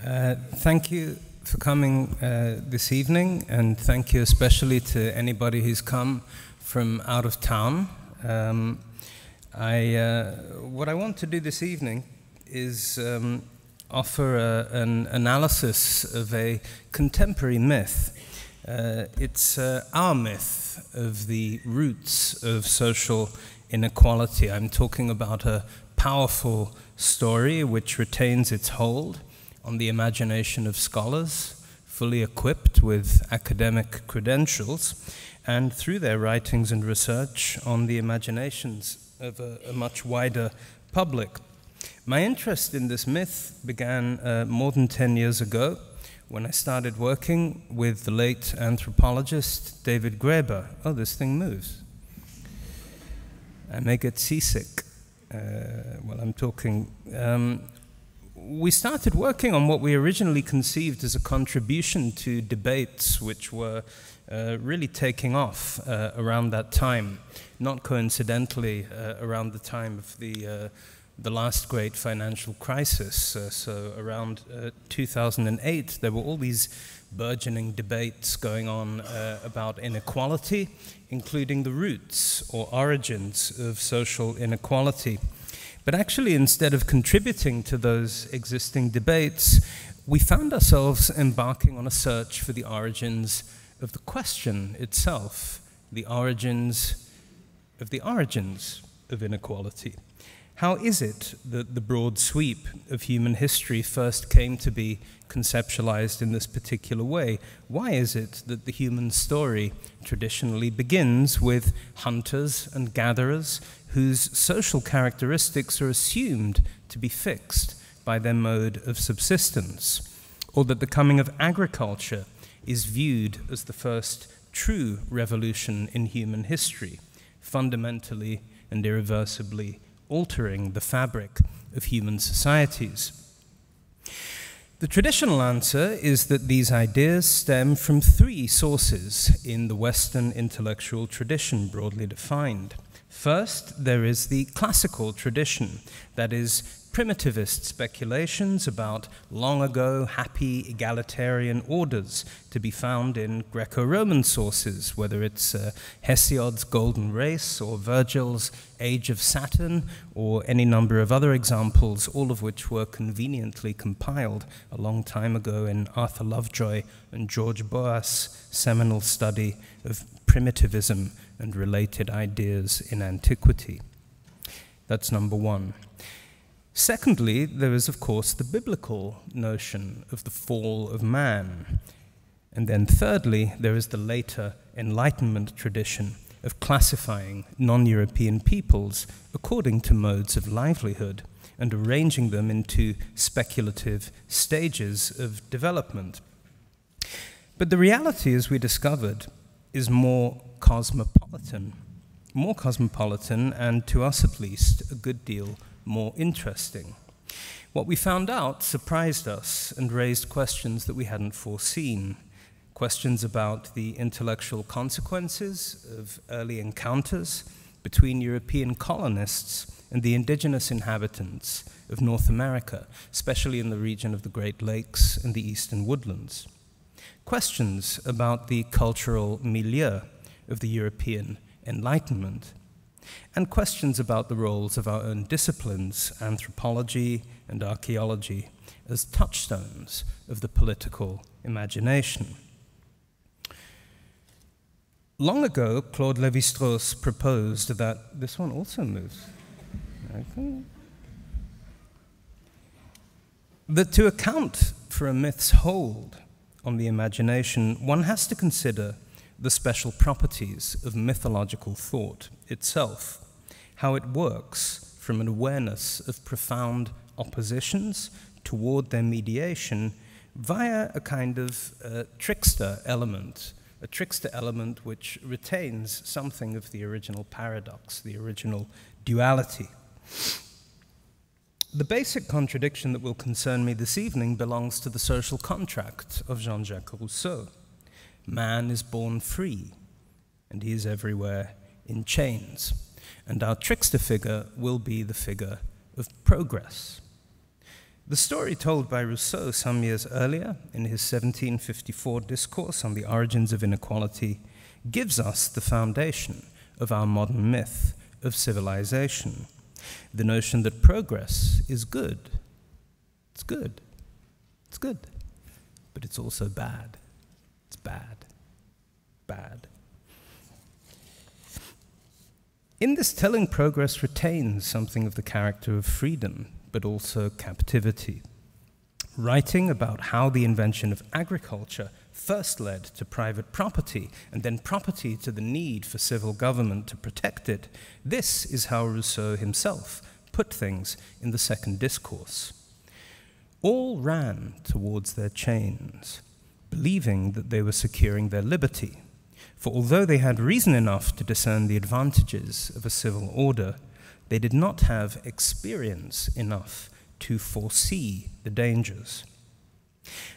Thank you for coming this evening, and thank you especially to anybody who's come from out of town. What I want to do this evening is offer an analysis of a contemporary myth. It's our myth of the roots of social inequality. I'm talking about a powerful story which retains its hold on the imagination of scholars, fully equipped with academic credentials, and through their writings and research on the imaginations of a much wider public. My interest in this myth began more than 10 years ago when I started working with the late anthropologist David Graeber. Oh, this thing moves. I may get seasick while I'm talking. We started working on what we originally conceived as a contribution to debates which were really taking off around that time, not coincidentally around the time of the last great financial crisis. So around 2008, there were all these burgeoning debates going on about inequality, including the roots or origins of social inequality. But actually, instead of contributing to those existing debates, we found ourselves embarking on a search for the origins of the question itself, the origins of inequality. How is it that the broad sweep of human history first came to be conceptualized in this particular way? Why is it that the human story traditionally begins with hunters and gatherers whose social characteristics are assumed to be fixed by their mode of subsistence, or that the coming of agriculture is viewed as the first true revolution in human history, fundamentally and irreversibly altering the fabric of human societies? The traditional answer is that these ideas stem from three sources in the Western intellectual tradition, broadly defined. First, there is the classical tradition, that is, primitivist speculations about long ago happy egalitarian orders to be found in Greco-Roman sources, whether it's Hesiod's Golden Race or Virgil's Age of Saturn or any number of other examples, all of which were conveniently compiled a long time ago in Arthur Lovejoy and George Boas' seminal study of primitivism and related ideas in antiquity. That's number one. Secondly, there is, of course, the biblical notion of the fall of man. And then thirdly, there is the later Enlightenment tradition of classifying non-European peoples according to modes of livelihood and arranging them into speculative stages of development. But the reality, as we discovered, is more cosmopolitan, and to us at least, a good deal more interesting. What we found out surprised us and raised questions that we hadn't foreseen. Questions about the intellectual consequences of early encounters between European colonists and the indigenous inhabitants of North America, especially in the region of the Great Lakes and the eastern woodlands. Questions about the cultural milieu of the European Enlightenment, and questions about the roles of our own disciplines, anthropology and archaeology, as touchstones of the political imagination. Long ago, Claude Lévi-Strauss proposed that this one also moves. Okay. That to account for a myth's hold on the imagination, one has to consider the special properties of mythological thought itself, how it works from an awareness of profound oppositions toward their mediation via a kind of trickster element, a trickster element which retains something of the original paradox, the original duality. The basic contradiction that will concern me this evening belongs to the social contract of Jean-Jacques Rousseau. Man is born free, and he is everywhere in chains. And our trickster figure will be the figure of progress. The story told by Rousseau some years earlier in his 1754 discourse on the origins of inequality gives us the foundation of our modern myth of civilization, the notion that progress is good. It's good. It's good. But it's also bad. It's bad. Bad. In this telling, progress retains something of the character of freedom, but also captivity. Writing about how the invention of agriculture first led to private property, and then property to the need for civil government to protect it, this is how Rousseau himself put things in the second discourse. All ran towards their chains, believing that they were securing their liberty. For although they had reason enough to discern the advantages of a civil order, they did not have experience enough to foresee the dangers.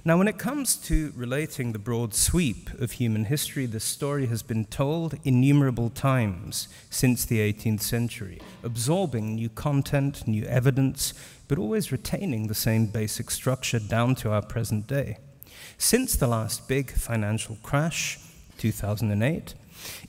Now, when it comes to relating the broad sweep of human history, this story has been told innumerable times since the 18th century, absorbing new content, new evidence, but always retaining the same basic structure down to our present day. Since the last big financial crash, 2008,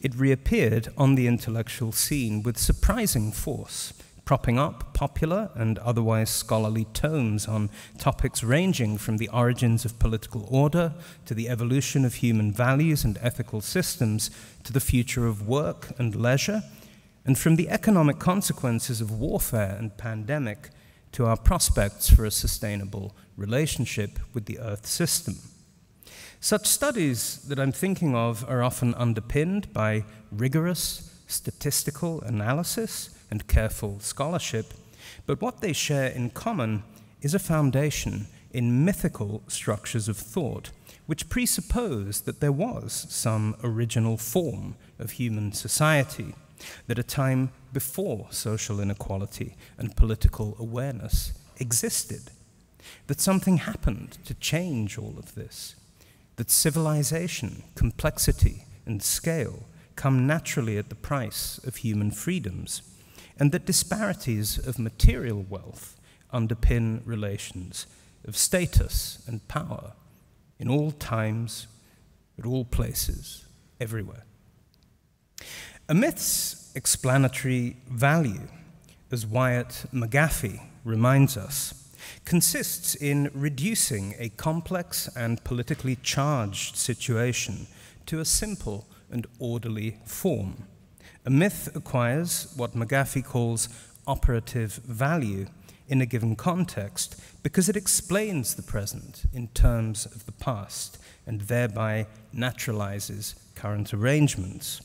it reappeared on the intellectual scene with surprising force, propping up popular and otherwise scholarly tomes on topics ranging from the origins of political order to the evolution of human values and ethical systems to the future of work and leisure, and from the economic consequences of warfare and pandemic to our prospects for a sustainable relationship with the Earth system. Such studies that I'm thinking of are often underpinned by rigorous statistical analysis and careful scholarship, but what they share in common is a foundation in mythical structures of thought, which presuppose that there was some original form of human society, that a time before social inequality and political awareness existed, that something happened to change all of this, that civilization, complexity, and scale come naturally at the price of human freedoms, and that disparities of material wealth underpin relations of status and power in all times, at all places, everywhere. A myth's explanatory value, as Wyatt McGaffey reminds us, consists in reducing a complex and politically charged situation to a simple and orderly form. A myth acquires what McGaffey calls operative value in a given context because it explains the present in terms of the past and thereby naturalizes current arrangements.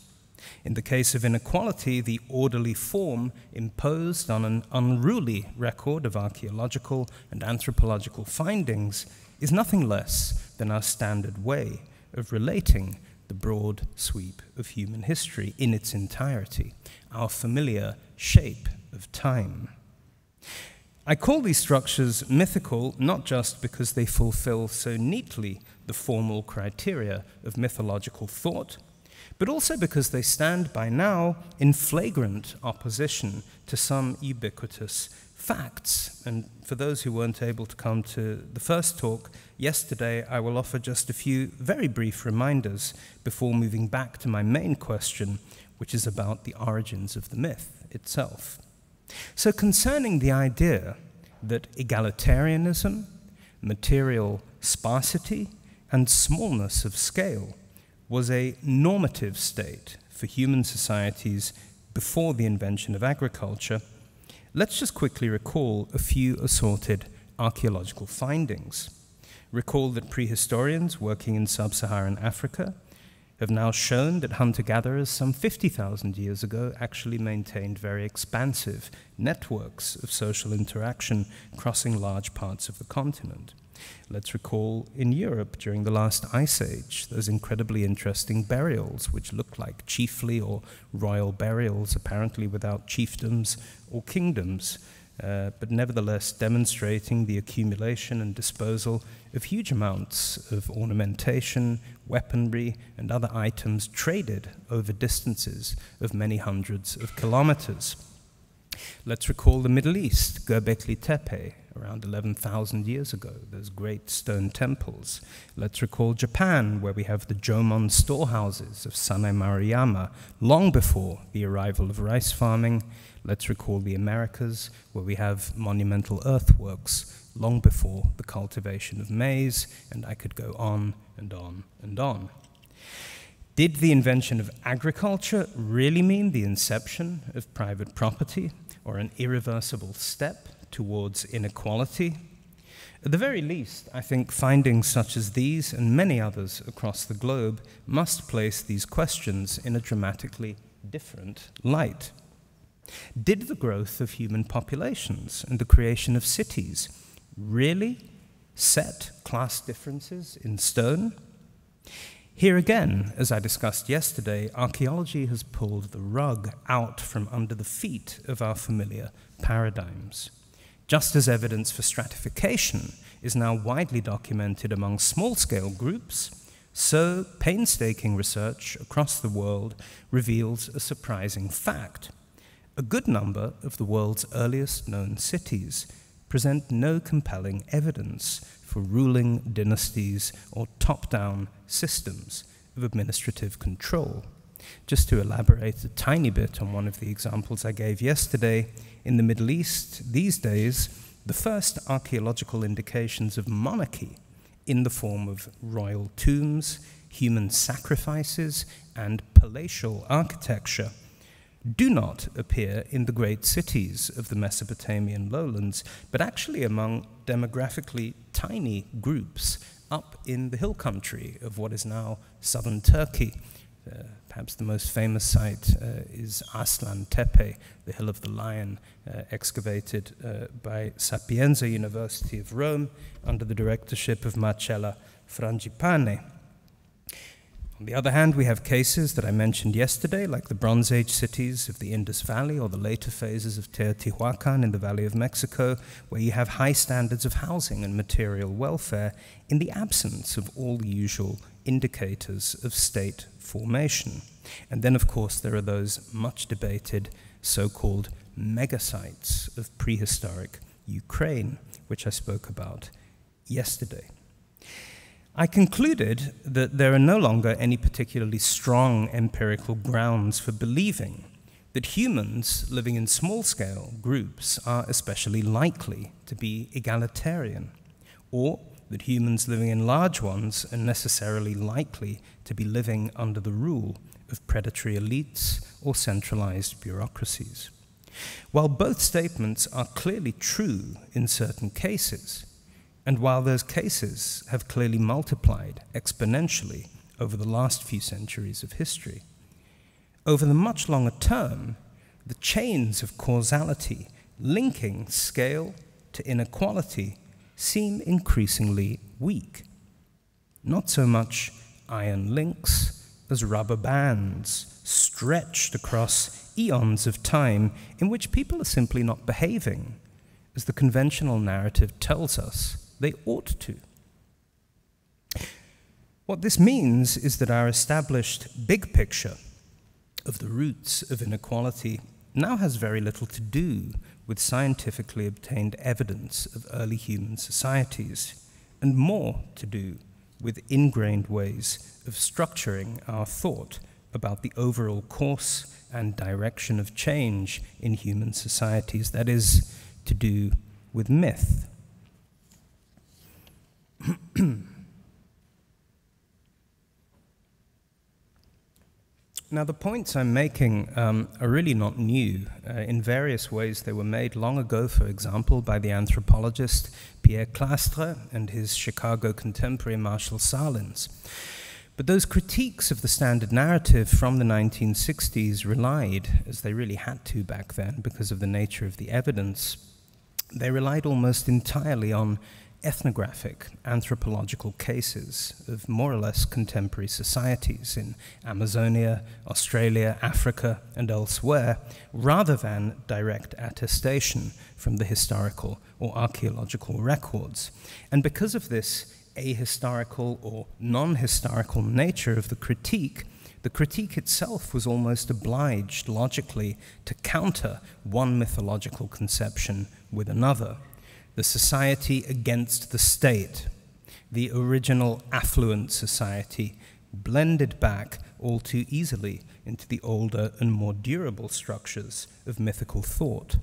In the case of inequality, the orderly form imposed on an unruly record of archaeological and anthropological findings is nothing less than our standard way of relating the broad sweep of human history in its entirety, our familiar shape of time. I call these structures mythical not just because they fulfill so neatly the formal criteria of mythological thought, but also because they stand by now in flagrant opposition to some ubiquitous facts. And for those who weren't able to come to the first talk yesterday, I will offer just a few very brief reminders before moving back to my main question, which is about the origins of the myth itself. So concerning the idea that egalitarianism, material sparsity, and smallness of scale was a normative state for human societies before the invention of agriculture, let's just quickly recall a few assorted archaeological findings. Recall that prehistorians working in sub-Saharan Africa have now shown that hunter-gatherers some 50,000 years ago actually maintained very expansive networks of social interaction crossing large parts of the continent. Let's recall in Europe during the last Ice Age, those incredibly interesting burials which looked like chiefly or royal burials, apparently without chiefdoms or kingdoms, but nevertheless demonstrating the accumulation and disposal of huge amounts of ornamentation, weaponry, and other items traded over distances of many hundreds of kilometers. Let's recall the Middle East, Göbekli Tepe, around 11,000 years ago, those great stone temples. Let's recall Japan, where we have the Jomon storehouses of Sane Maruyama, long before the arrival of rice farming. Let's recall the Americas, where we have monumental earthworks, long before the cultivation of maize, and I could go on and on and on. Did the invention of agriculture really mean the inception of private property, or an irreversible step towards inequality? At the very least, I think findings such as these and many others across the globe must place these questions in a dramatically different light. Did the growth of human populations and the creation of cities really set class differences in stone? Here again, as I discussed yesterday, archaeology has pulled the rug out from under the feet of our familiar paradigms. Just as evidence for stratification is now widely documented among small-scale groups, so painstaking research across the world reveals a surprising fact. A good number of the world's earliest known cities present no compelling evidence for ruling dynasties or top-down systems of administrative control. Just to elaborate a tiny bit on one of the examples I gave yesterday, in the Middle East these days, the first archaeological indications of monarchy in the form of royal tombs, human sacrifices, and palatial architecture do not appear in the great cities of the Mesopotamian lowlands, but actually among demographically tiny groups up in the hill country of what is now southern Turkey. Perhaps the most famous site is Aslan Tepe, the Hill of the Lion, excavated by Sapienza University of Rome under the directorship of Marcella Frangipane. On the other hand, we have cases that I mentioned yesterday, like the Bronze Age cities of the Indus Valley or the later phases of Teotihuacan in the Valley of Mexico, where you have high standards of housing and material welfare in the absence of all the usual indicators of state formation. And then, of course, there are those much debated so-called megasites of prehistoric Ukraine, which I spoke about yesterday. I concluded that there are no longer any particularly strong empirical grounds for believing that humans living in small-scale groups are especially likely to be egalitarian, or that humans living in large ones are necessarily likely to be living under the rule of predatory elites or centralized bureaucracies. While both statements are clearly true in certain cases, and while those cases have clearly multiplied exponentially over the last few centuries of history, over the much longer term, the chains of causality linking scale to inequality seem increasingly weak. Not so much iron links as rubber bands stretched across eons of time in which people are simply not behaving as the conventional narrative tells us they ought to. What this means is that our established big picture of the roots of inequality now has very little to do with scientifically obtained evidence of early human societies, and more to do with ingrained ways of structuring our thought about the overall course and direction of change in human societies, that is, to do with myth. Now, the points I'm making are really not new. In various ways, they were made long ago, for example, by the anthropologist Pierre Clastres and his Chicago contemporary Marshall Salins. But those critiques of the standard narrative from the 1960s relied, as they really had to back then because of the nature of the evidence, they relied almost entirely on ethnographic, anthropological cases of more or less contemporary societies in Amazonia, Australia, Africa, and elsewhere, rather than direct attestation from the historical or archaeological records. And because of this ahistorical or non-historical nature of the critique itself was almost obliged logically to counter one mythological conception with another. the society against the state, the original affluent society, blended back all too easily into the older and more durable structures of mythical thought,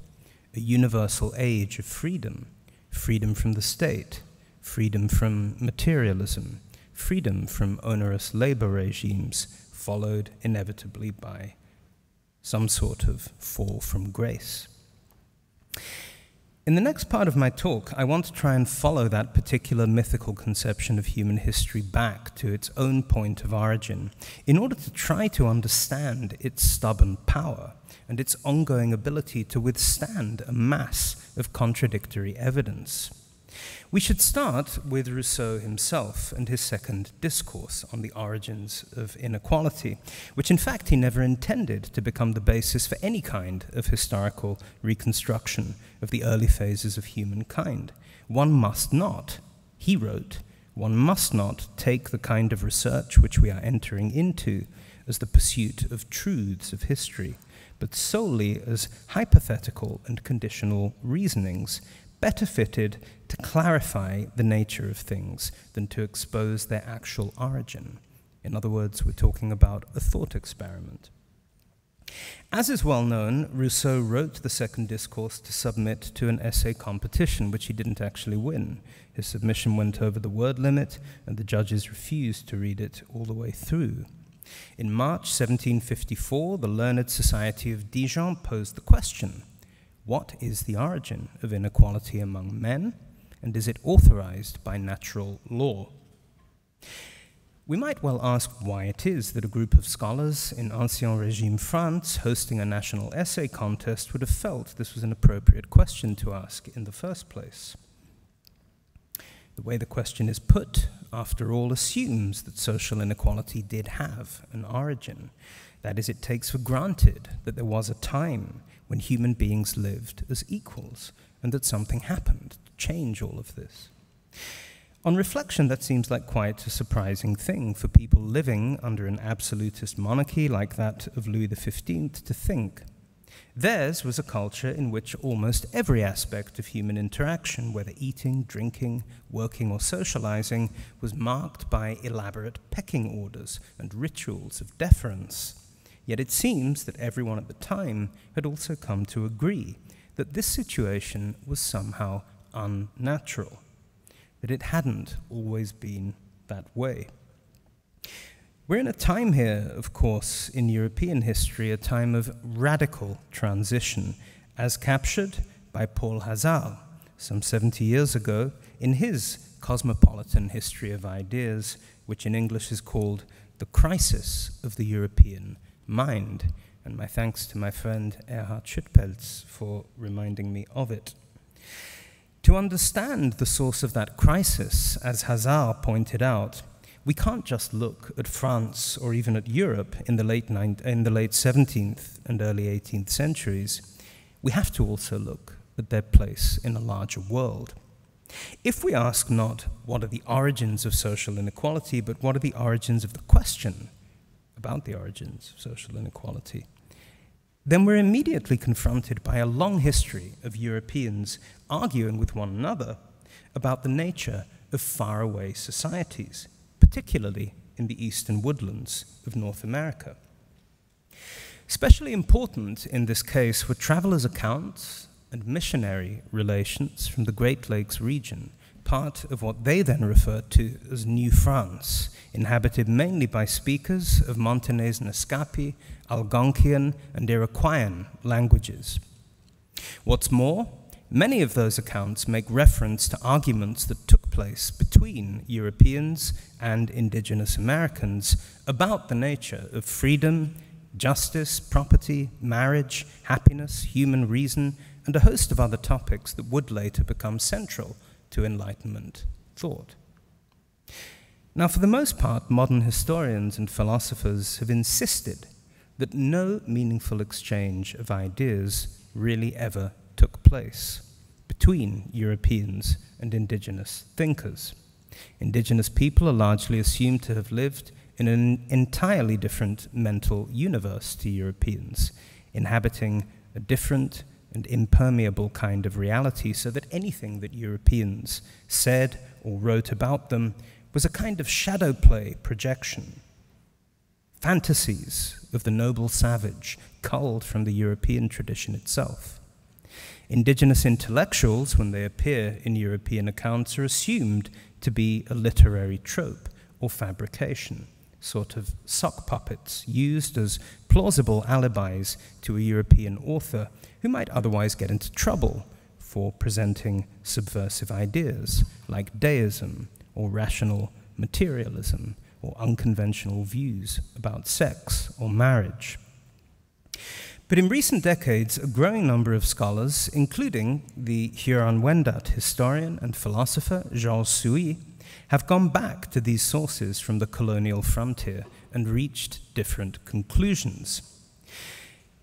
a universal age of freedom, freedom from the state, freedom from materialism, freedom from onerous labor regimes, followed inevitably by some sort of fall from grace. In the next part of my talk, I want to try and follow that particular mythical conception of human history back to its own point of origin, in order to try to understand its stubborn power and its ongoing ability to withstand a mass of contradictory evidence. We should start with Rousseau himself and his second discourse on the origins of inequality, which in fact he never intended to become the basis for any kind of historical reconstruction of the early phases of humankind. One must not, he wrote, one must not take the kind of research which we are entering into as the pursuit of truths of history, but solely as hypothetical and conditional reasonings, better fitted to clarify the nature of things than to expose their actual origin. In other words, we're talking about a thought experiment. As is well known, Rousseau wrote the second discourse to submit to an essay competition, which he didn't actually win. His submission went over the word limit, and the judges refused to read it all the way through. In March 1754, the Learned Society of Dijon posed the question: what is the origin of inequality among men, and is it authorized by natural law? We might well ask why it is that a group of scholars in Ancien Régime France hosting a national essay contest would have felt this was an appropriate question to ask in the first place. The way the question is put, after all, assumes that social inequality did have an origin. That is, it takes for granted that there was a time when human beings lived as equals, and that something happened to change all of this. On reflection, that seems like quite a surprising thing for people living under an absolutist monarchy like that of Louis XV to think. Theirs was a culture in which almost every aspect of human interaction, whether eating, drinking, working, or socializing, was marked by elaborate pecking orders and rituals of deference. Yet it seems that everyone at the time had also come to agree that this situation was somehow unnatural, that it hadn't always been that way. We're in a time here, of course, in European history, a time of radical transition, as captured by Paul Hazard some 70 years ago in his Cosmopolitan History of Ideas, which in English is called The Crisis of the European Mind, and my thanks to my friend Erhard Schüttpelz for reminding me of it. To understand the source of that crisis, as Hazard pointed out, we can't just look at France or even at Europe in the late 17th and early 18th centuries. We have to also look at their place in a larger world. If we ask not what are the origins of social inequality, but what are the origins of the question about the origins of social inequality, then we're immediately confronted by a long history of Europeans arguing with one another about the nature of faraway societies, particularly in the eastern woodlands of North America. Especially important in this case were travelers' accounts and missionary relations from the Great Lakes region, part of what they then referred to as New France, inhabited mainly by speakers of Montagnais Naskapi, Algonquian, and Iroquoian languages. What's more, many of those accounts make reference to arguments that took place between Europeans and indigenous Americans about the nature of freedom, justice, property, marriage, happiness, human reason, and a host of other topics that would later become central to Enlightenment thought. Now, for the most part, modern historians and philosophers have insisted that no meaningful exchange of ideas really ever took place between Europeans and indigenous thinkers. Indigenous people are largely assumed to have lived in an entirely different mental universe to Europeans, inhabiting a different and impermeable kind of reality, so that anything that Europeans said or wrote about them was a kind of shadow play projection. Fantasies of the noble savage culled from the European tradition itself. Indigenous intellectuals, when they appear in European accounts, are assumed to be a literary trope or fabrication, sort of sock puppets used as plausible alibis to a European author who might otherwise get into trouble for presenting subversive ideas like deism or rational materialism or unconventional views about sex or marriage. But in recent decades, a growing number of scholars, including the Huron-Wendat historian and philosopher Georges Souy, have gone back to these sources from the colonial frontier and reached different conclusions.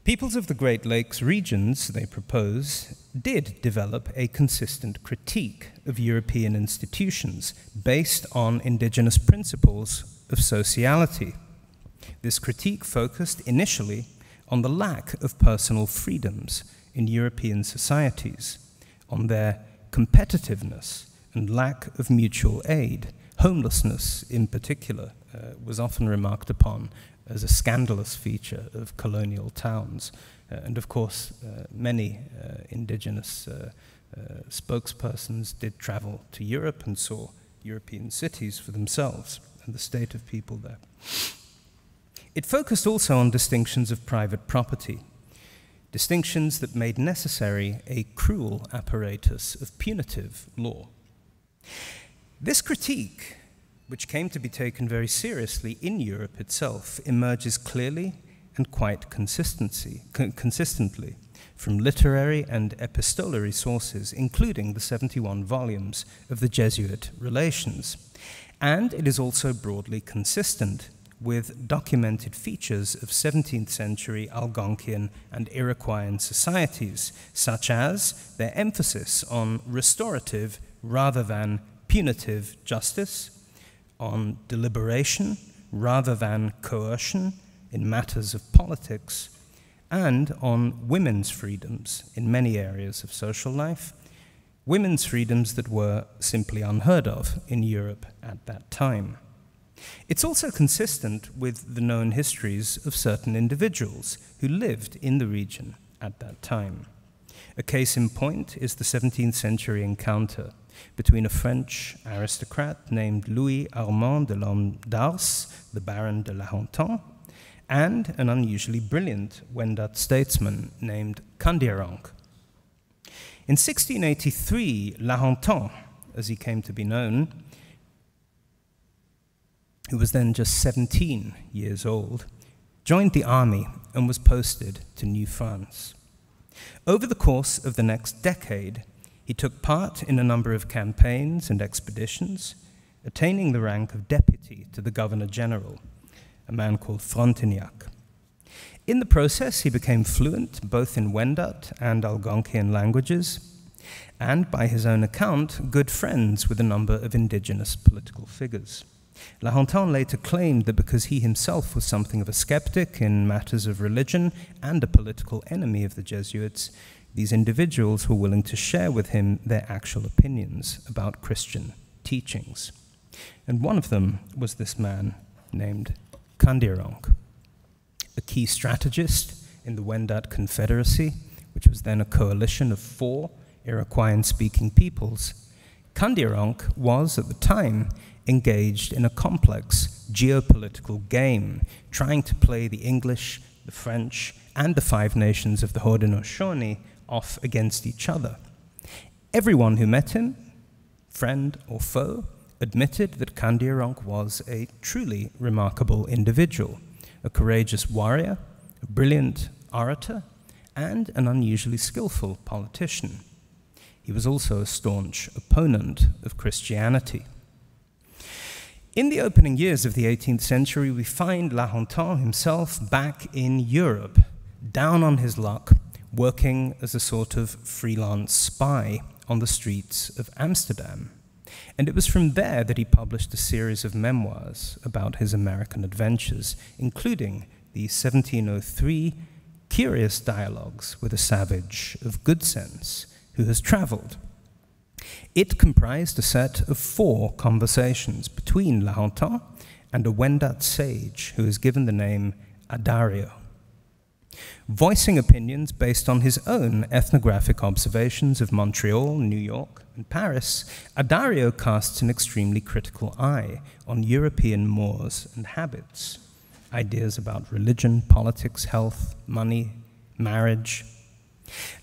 Peoples of the Great Lakes regions, they propose, did develop a consistent critique of European institutions based on indigenous principles of sociality. This critique focused initially on the lack of personal freedoms in European societies, on their competitiveness and lack of mutual aid. Homelessness, in particular, was often remarked upon as a scandalous feature of colonial towns. And of course, many indigenous spokespersons did travel to Europe and saw European cities for themselves and the state of people there. It focused also on distinctions of private property, distinctions that made necessary a cruel apparatus of punitive law. This critique, which came to be taken very seriously in Europe itself, emerges clearly and quite consistently from literary and epistolary sources, including the 71 volumes of the Jesuit Relations. And it is also broadly consistent with documented features of 17th century Algonquian and Iroquoian societies, such as their emphasis on restorative rather than punitive justice, on deliberation rather than coercion in matters of politics, and on women's freedoms in many areas of social life, women's freedoms that were simply unheard of in Europe at that time. It's also consistent with the known histories of certain individuals who lived in the region at that time. A case in point is the 17th century encounter between a French aristocrat named Louis Armand de l'Homme d'Ars, the Baron de La Hontan, and an unusually brilliant Wendat statesman named Candiaronc. In 1683, La Hontan, as he came to be known, who was then just 17 years old, joined the army and was posted to New France. Over the course of the next decade, he took part in a number of campaigns and expeditions, attaining the rank of deputy to the Governor-General, a man called Frontenac. In the process, he became fluent both in Wendat and Algonquian languages, and by his own account, good friends with a number of indigenous political figures. La Hontan later claimed that because he himself was something of a skeptic in matters of religion and a political enemy of the Jesuits, these individuals were willing to share with him their actual opinions about Christian teachings. And one of them was this man named Candiaronc, a key strategist in the Wendat Confederacy, which was then a coalition of 4 Iroquoian-speaking peoples. Candiaronc was, at the time, engaged in a complex geopolitical game, trying to play the English, the French, and the 5 nations of the Haudenosaunee off against each other. Everyone who met him, friend or foe, admitted that Candiaronc was a truly remarkable individual, a courageous warrior, a brilliant orator, and an unusually skillful politician. He was also a staunch opponent of Christianity. In the opening years of the 18th century, we find La Hontan himself back in Europe, down on his luck, working as a sort of freelance spy on the streets of Amsterdam. And it was from there that he published a series of memoirs about his American adventures, including the 1703 curious dialogues with a savage of good sense who has traveled. It comprised a set of 4 conversations between La Hontan and a Wendat sage who is given the name Adario. Voicing opinions based on his own ethnographic observations of Montreal, New York, and Paris, Adario casts an extremely critical eye on European mores and habits, ideas about religion, politics, health, money, marriage.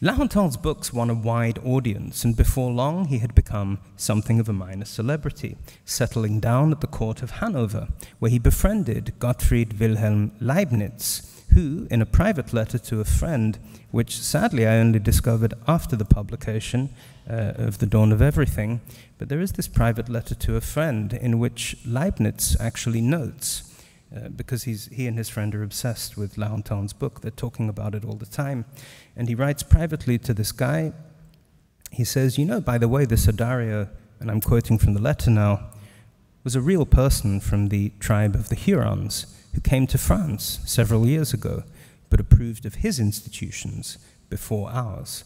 La Hontan's books won a wide audience, and before long he had become something of a minor celebrity, settling down at the court of Hanover, where he befriended Gottfried Wilhelm Leibniz, who, in a private letter to a friend, which sadly I only discovered after the publication of The Dawn of Everything, but there is this private letter to a friend in which Leibniz actually notes, because he and his friend are obsessed with La Hontan's book, they're talking about it all the time, and he writes privately to this guy, he says, "You know, by the way, this Adario," and I'm quoting from the letter now, "was a real person from the tribe of the Hurons, who came to France several years ago, but approved of his institutions before ours."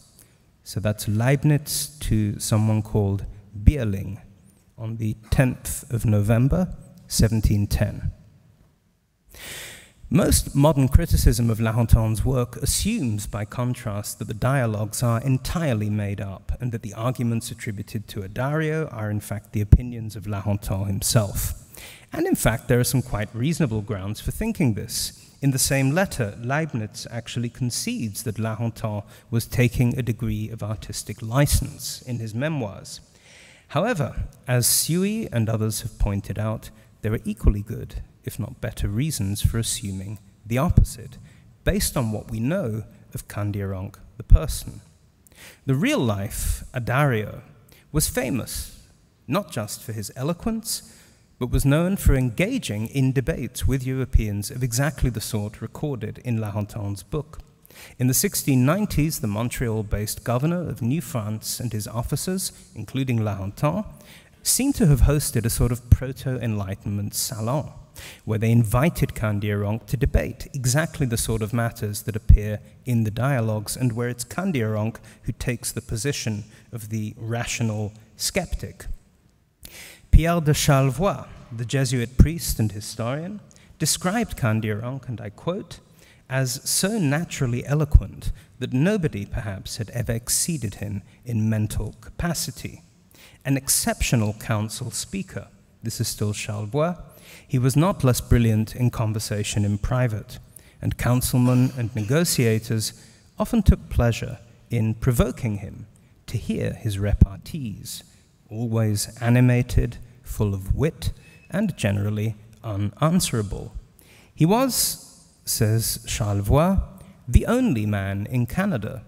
So that's Leibniz to someone called Bierling on the 10th of November, 1710. Most modern criticism of La Hontan's work assumes, by contrast, that the dialogues are entirely made up and that the arguments attributed to Adario are in fact the opinions of La Hontan himself. And in fact, there are some quite reasonable grounds for thinking this. In the same letter, Leibniz actually concedes that La Hontan was taking a degree of artistic license in his memoirs. However, as Suey and others have pointed out, there are equally good, if not better, reasons for assuming the opposite, based on what we know of Kandiaronk, the person. The real-life Adario was famous, not just for his eloquence, but was known for engaging in debates with Europeans of exactly the sort recorded in La Hontan's book. In the 1690s, the Montreal-based governor of New France and his officers, including La Hontan, seem to have hosted a sort of proto-Enlightenment salon, where they invited Kandiaronk to debate exactly the sort of matters that appear in the dialogues, and where it's Kandiaronk who takes the position of the rational skeptic. Pierre de Charlevoix, the Jesuit priest and historian, described Kandiaronk, and I quote, as so naturally eloquent that nobody perhaps had ever exceeded him in mental capacity. An exceptional council speaker, this is still Charlevoix, he was not less brilliant in conversation in private, and councilmen and negotiators often took pleasure in provoking him to hear his repartees, always animated, full of wit, and generally unanswerable. He was, says Charlevoix, the only man in Canada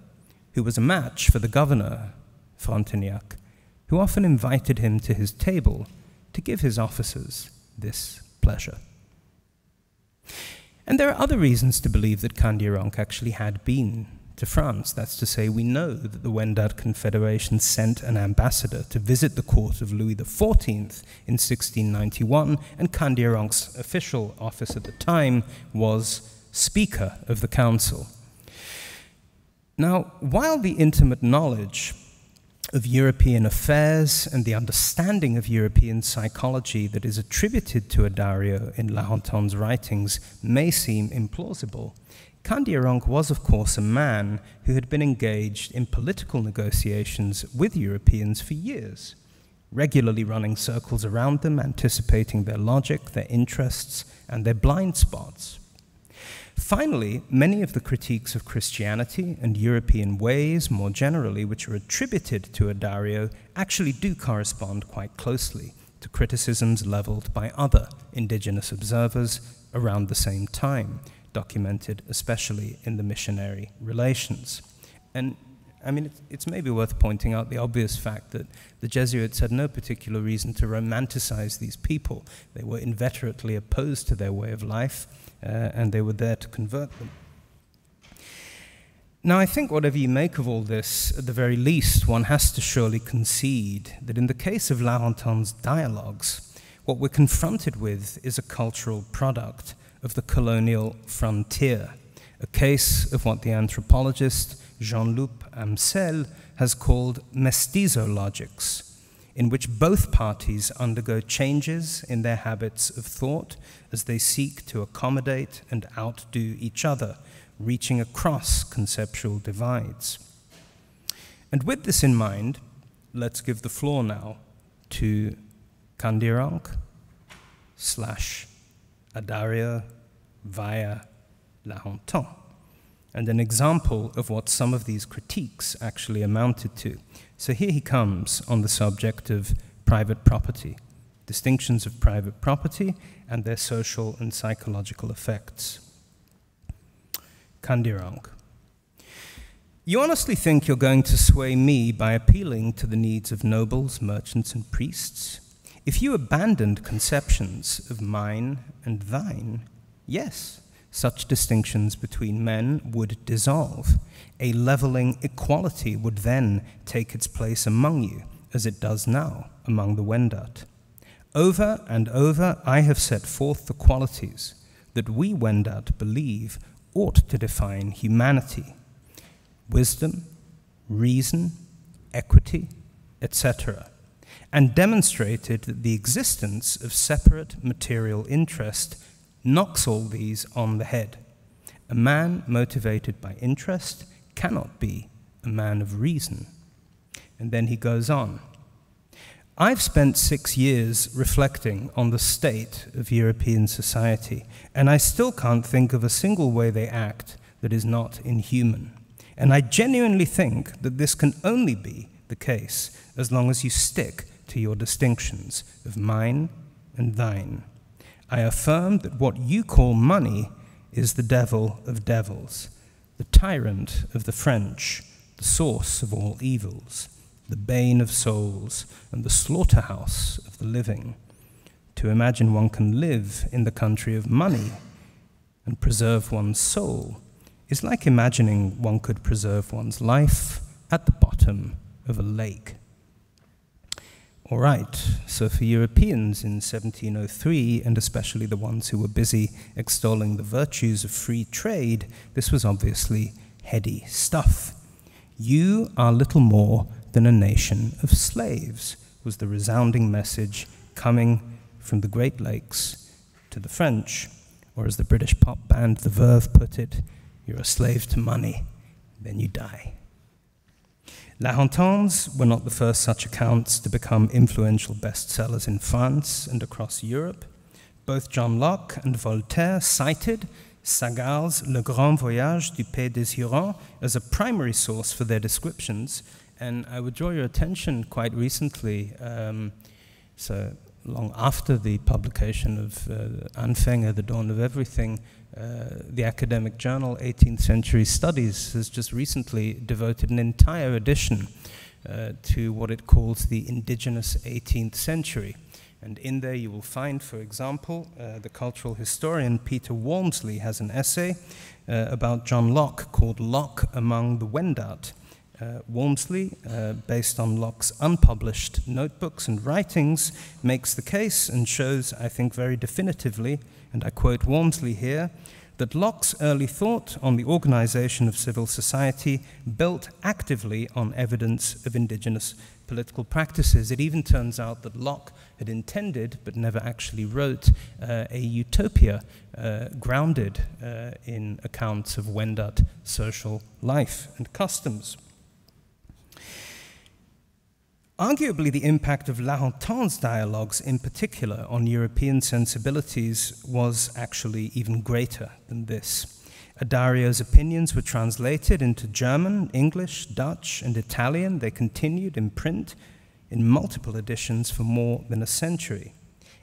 who was a match for the governor, Frontenac, who often invited him to his table to give his officers this pleasure. And there are other reasons to believe that Kandiaronk actually had been to France. That's to say, we know that the Wendat Confederation sent an ambassador to visit the court of Louis XIV in 1691, and Kandiaronk's official office at the time was Speaker of the Council. Now, while the intimate knowledge of European affairs and the understanding of European psychology that is attributed to Adario in La Hontan's writings may seem implausible, Kandiaronk was, of course, a man who had been engaged in political negotiations with Europeans for years, regularly running circles around them, anticipating their logic, their interests, and their blind spots. Finally, many of the critiques of Christianity and European ways, more generally, which are attributed to Adario, actually do correspond quite closely to criticisms leveled by other indigenous observers around the same time, documented especially in the missionary relations. And I mean, it's maybe worth pointing out the obvious fact that the Jesuits had no particular reason to romanticize these people. They were inveterately opposed to their way of life, and they were there to convert them. Now, I think whatever you make of all this, at the very least, one has to surely concede that in the case of La Hontan's dialogues, what we're confronted with is a cultural product of the colonial frontier, a case of what the anthropologist Jean-Luc Amsel has called mestizologics, in which both parties undergo changes in their habits of thought as they seek to accommodate and outdo each other, reaching across conceptual divides. And with this in mind, let's give the floor now to Candiac / Adario via La Hontan, and an example of what some of these critiques actually amounted to. So here he comes on the subject of private property, distinctions of private property and their social and psychological effects. Candiac. You honestly think you're going to sway me by appealing to the needs of nobles, merchants, and priests? If you abandoned conceptions of mine and thine, yes, such distinctions between men would dissolve. A leveling equality would then take its place among you, as it does now among the Wendat. Over and over I have set forth the qualities that we Wendat believe ought to define humanity: wisdom, reason, equity, etc., and demonstrated that the existence of separate material interest knocks all these on the head. A man motivated by interest cannot be a man of reason. And then he goes on. I've spent 6 years reflecting on the state of European society, and I still can't think of a single way they act that is not inhuman. And I genuinely think that this can only be the case as long as you stick to your distinctions of mine and thine. I affirm that what you call money is the devil of devils, the tyrant of the French, the source of all evils, the bane of souls, and the slaughterhouse of the living. To imagine one can live in the country of money and preserve one's soul is like imagining one could preserve one's life at the bottom of a lake. All right, so for Europeans in 1703, and especially the ones who were busy extolling the virtues of free trade, this was obviously heady stuff. You are little more than a nation of slaves, was the resounding message coming from the Great Lakes to the French, or as the British pop band The Verve put it, you're a slave to money, then you die. La Hontan's were not the first such accounts to become influential bestsellers in France and across Europe. Both John Locke and Voltaire cited Sagal's Le Grand Voyage du Pays des Hurons as a primary source for their descriptions, and I would draw your attention quite recently, so long after the publication of Anfänge, The Dawn of Everything, the academic journal 18th Century Studies has just recently devoted an entire edition to what it calls the indigenous 18th century. And in there you will find, for example, the cultural historian Peter Walmsley has an essay about John Locke called Locke Among the Wendat. Walmsley, based on Locke's unpublished notebooks and writings, makes the case and shows, I think very definitively, and I quote Walmsley here, that Locke's early thought on the organization of civil society built actively on evidence of indigenous political practices. It even turns out that Locke had intended, but never actually wrote, a utopia grounded in accounts of Wendat social life and customs. Arguably, the impact of La Hontan's dialogues in particular on European sensibilities was actually even greater than this. Adario's opinions were translated into German, English, Dutch, and Italian. They continued in print in multiple editions for more than a century.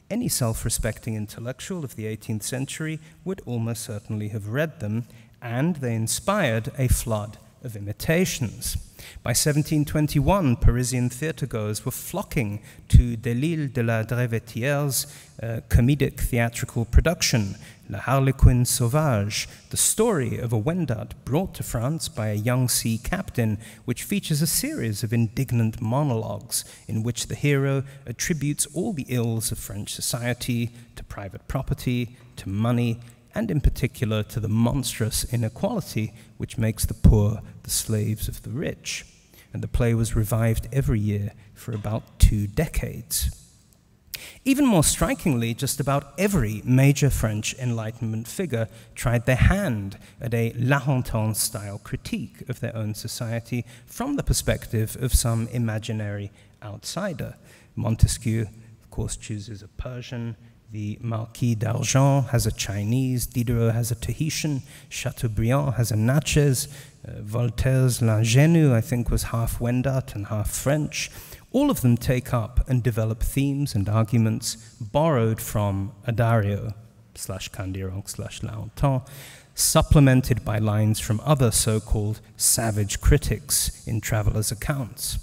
Any self-respecting intellectual of the 18th century would almost certainly have read them, and they inspired a flood of imitations. By 1721, Parisian theatergoers were flocking to Delisle de la Drevetière's comedic theatrical production, La Harlequin Sauvage, the story of a Wendat brought to France by a young sea captain, which features a series of indignant monologues in which the hero attributes all the ills of French society to private property, to money, and in particular to the monstrous inequality which makes the poor the slaves of the rich. And the play was revived every year for about 2 decades. Even more strikingly, just about every major French Enlightenment figure tried their hand at a La Hontan-style critique of their own society from the perspective of some imaginary outsider. Montesquieu, of course, chooses a Persian. The Marquis d'Argent has a Chinese. Diderot has a Tahitian. Chateaubriand has a Natchez. Voltaire's L'Ingénu, I think, was half Wendat and half French. All of them take up and develop themes and arguments borrowed from Adario /Candiaronc/La Hontan, supplemented by lines from other so-called savage critics in travelers' accounts.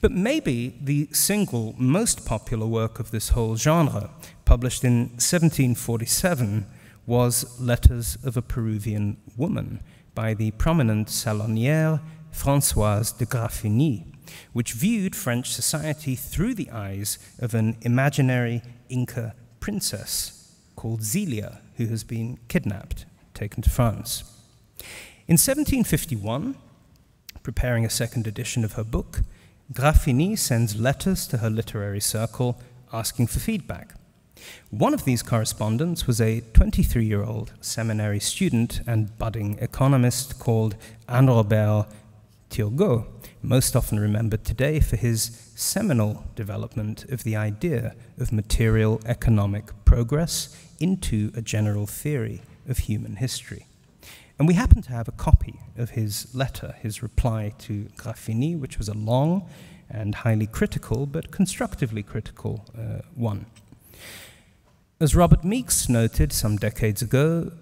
But maybe the single most popular work of this whole genre, published in 1747, was Letters of a Peruvian Woman by the prominent salonière Françoise de Graffigny, which viewed French society through the eyes of an imaginary Inca princess called Zelia, who has been kidnapped, taken to France. In 1751, preparing a second edition of her book, Graffigny sends letters to her literary circle asking for feedback. One of these correspondents was a 23-year-old seminary student and budding economist called Anne-Robert Turgot, most often remembered today for his seminal development of the idea of material economic progress into a general theory of human history. And we happen to have a copy of his letter, his reply to Graffigny, which was a long and highly critical, but constructively critical one. As Robert Meeks noted some decades ago,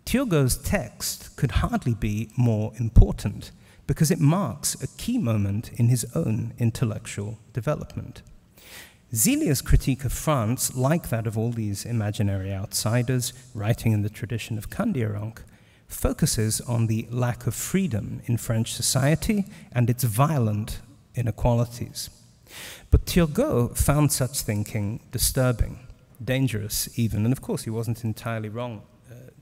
Turgot's text could hardly be more important because it marks a key moment in his own intellectual development. Zelia's critique of France, like that of all these imaginary outsiders writing in the tradition of Candiaronc, focuses on the lack of freedom in French society and its violent inequalities. But Turgot found such thinking disturbing, dangerous even, and of course he wasn't entirely wrong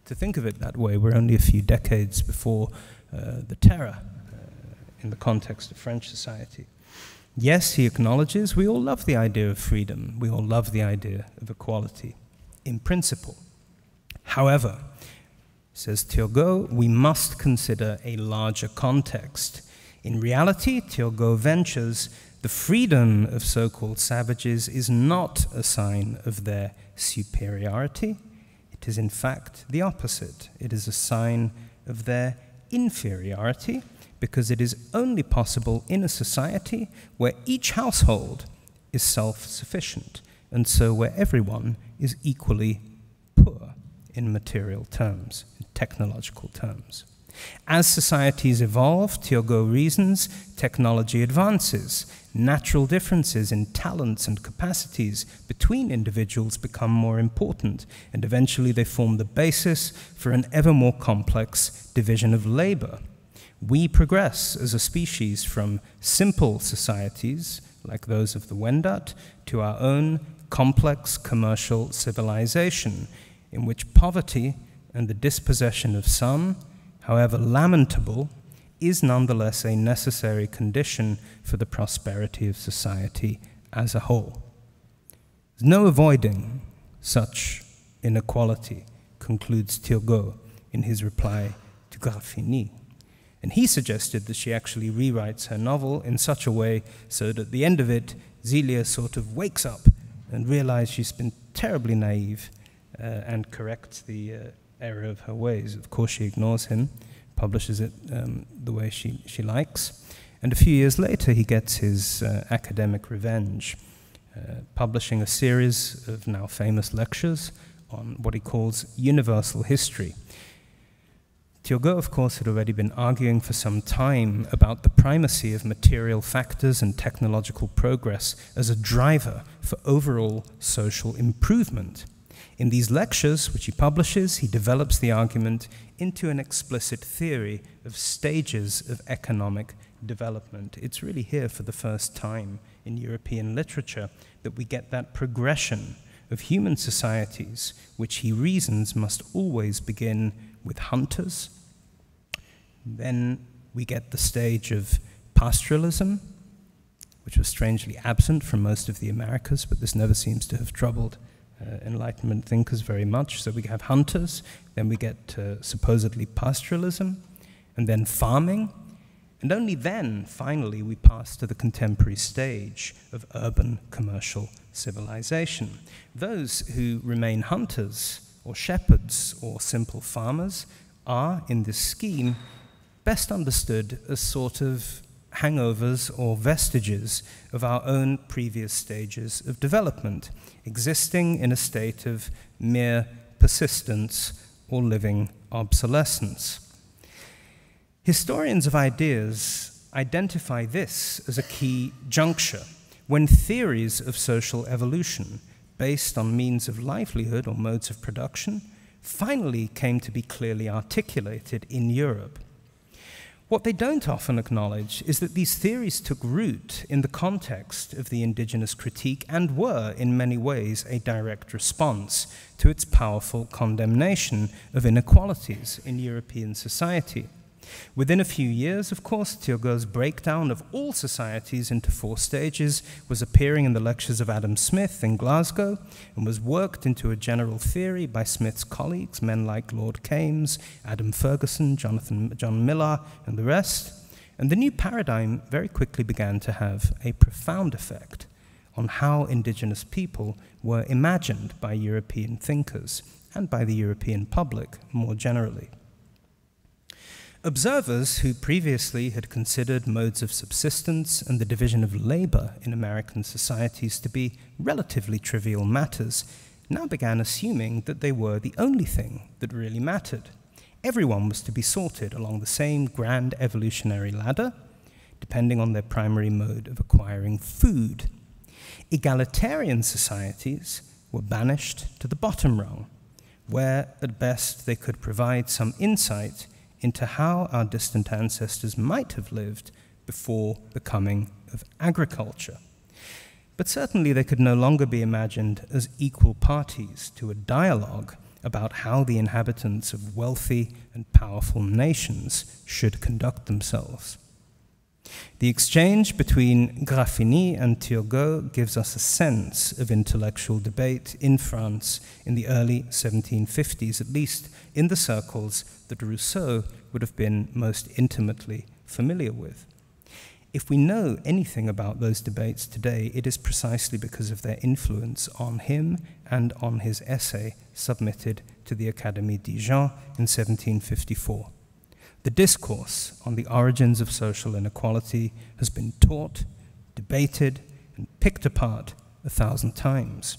to think of it that way. We're only a few decades before the Terror in the context of French society. Yes, he acknowledges we all love the idea of freedom, we all love the idea of equality, in principle. However, says Turgot, we must consider a larger context. In reality, Turgot ventures, the freedom of so-called savages is not a sign of their superiority. It is in fact the opposite. It is a sign of their inferiority, because it is only possible in a society where each household is self-sufficient, and so where everyone is equally poor in material terms, in technological terms. As societies evolve, Turgot reasons, technology advances, natural differences in talents and capacities between individuals become more important, and eventually they form the basis for an ever more complex division of labor. We progress as a species from simple societies, like those of the Wendat, to our own complex commercial civilization, in which poverty and the dispossession of some, however lamentable, is nonetheless a necessary condition for the prosperity of society as a whole. There's no avoiding such inequality, concludes Turgot in his reply to Graffigny. And he suggested that she actually rewrites her novel in such a way so that at the end of it, Zelia sort of wakes up and realizes she's been terribly naive and corrects the error of her ways. Of course, she ignores him, publishes it the way she likes. And a few years later, he gets his academic revenge, publishing a series of now famous lectures on what he calls universal history. Turgot, of course, had already been arguing for some time about the primacy of material factors and technological progress as a driver for overall social improvement. In these lectures, which he publishes, he develops the argument into an explicit theory of stages of economic development. It's really here for the first time in European literature that we get that progression of human societies, which he reasons must always begin with hunters. Then we get the stage of pastoralism, which was strangely absent from most of the Americas, but this never seems to have troubled Enlightenment thinkers very much. So we have hunters, then we get supposedly pastoralism, and then farming, and only then, finally, we pass to the contemporary stage of urban commercial civilization. Those who remain hunters or shepherds or simple farmers are, in this scheme, best understood as sort of hangovers or vestiges of our own previous stages of development, existing in a state of mere persistence or living obsolescence. Historians of ideas identify this as a key juncture when theories of social evolution based on means of livelihood or modes of production finally came to be clearly articulated in Europe. What they don't often acknowledge is that these theories took root in the context of the indigenous critique and were, in many ways, a direct response to its powerful condemnation of inequalities in European society. Within a few years, of course, Turgot's breakdown of all societies into 4 stages was appearing in the lectures of Adam Smith in Glasgow and was worked into a general theory by Smith's colleagues, men like Lord Keynes, Adam Ferguson, John Millar, and the rest. And the new paradigm very quickly began to have a profound effect on how indigenous people were imagined by European thinkers and by the European public more generally. Observers who previously had considered modes of subsistence and the division of labor in American societies to be relatively trivial matters now began assuming that they were the only thing that really mattered. Everyone was to be sorted along the same grand evolutionary ladder, depending on their primary mode of acquiring food. Egalitarian societies were banished to the bottom rung, where at best they could provide some insight into how our distant ancestors might have lived before the coming of agriculture. But certainly they could no longer be imagined as equal parties to a dialogue about how the inhabitants of wealthy and powerful nations should conduct themselves. The exchange between Graffigny and Turgot gives us a sense of intellectual debate in France in the early 1750s, at least in the circles that Rousseau would have been most intimately familiar with. If we know anything about those debates today, it is precisely because of their influence on him and on his essay submitted to the Académie Dijon in 1754. The discourse on the origins of social inequality has been taught, debated, and picked apart 1,000 times.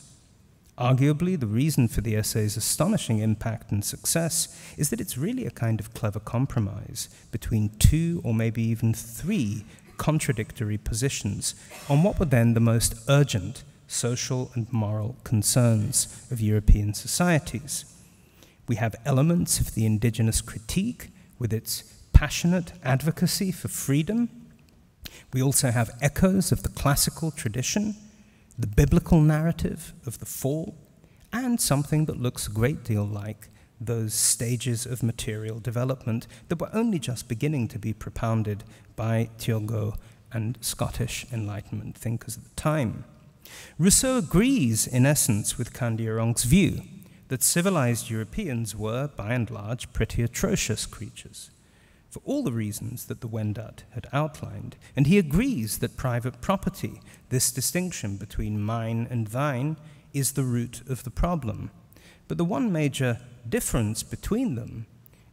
Arguably, the reason for the essay's astonishing impact and success is that it's really a kind of clever compromise between 2 or maybe even 3 contradictory positions on what were then the most urgent social and moral concerns of European societies. We have elements of the indigenous critique with its passionate advocacy for freedom. We also have echoes of the classical tradition, the biblical narrative of the fall, and something that looks a great deal like those stages of material development that were only just beginning to be propounded by Turgot and Scottish Enlightenment thinkers at the time. Rousseau agrees, in essence, with Candiaron's view that civilized Europeans were, by and large, pretty atrocious creatures, for all the reasons that the Wendat had outlined. And he agrees that private property, this distinction between mine and thine, is the root of the problem. But the one major difference between them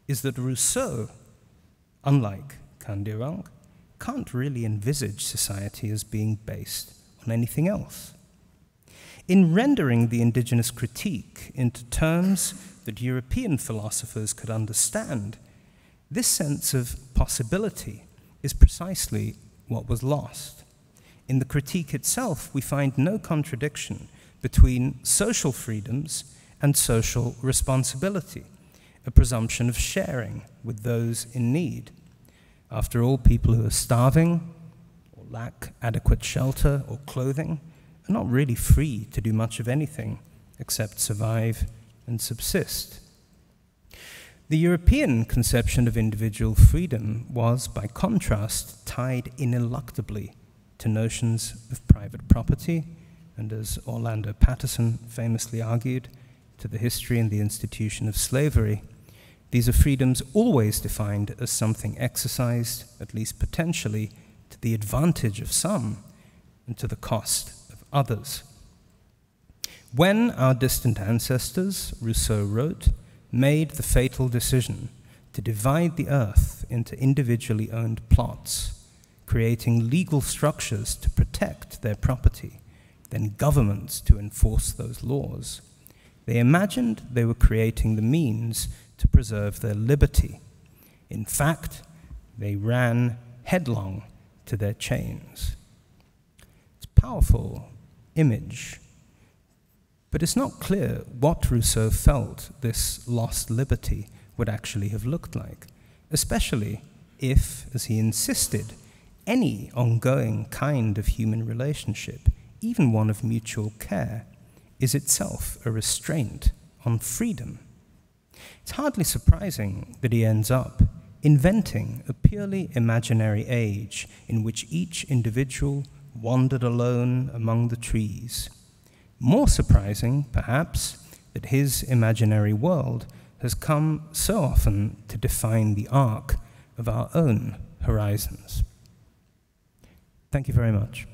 is that Rousseau, unlike Candiaron, can't really envisage society as being based on anything else. In rendering the indigenous critique into terms that European philosophers could understand, this sense of possibility is precisely what was lost. In the critique itself, we find no contradiction between social freedoms and social responsibility, a presumption of sharing with those in need. After all, people who are starving or lack adequate shelter or clothing are not really free to do much of anything except survive and subsist. The European conception of individual freedom was, by contrast, tied ineluctably to notions of private property, and as Orlando Patterson famously argued, to the history and the institution of slavery. These are freedoms always defined as something exercised, at least potentially, to the advantage of some and to the cost of others. When our distant ancestors, Rousseau wrote, made the fatal decision to divide the earth into individually owned plots, creating legal structures to protect their property, then governments to enforce those laws, they imagined they were creating the means to preserve their liberty. In fact, they ran headlong to their chains. It's a powerful image, but it's not clear what Rousseau felt this lost liberty would actually have looked like, especially if, as he insisted, any ongoing kind of human relationship, even one of mutual care, is itself a restraint on freedom. It's hardly surprising that he ends up inventing a purely imaginary age in which each individual wandered alone among the trees. More surprising, perhaps, that his imaginary world has come so often to define the arc of our own horizons. Thank you very much.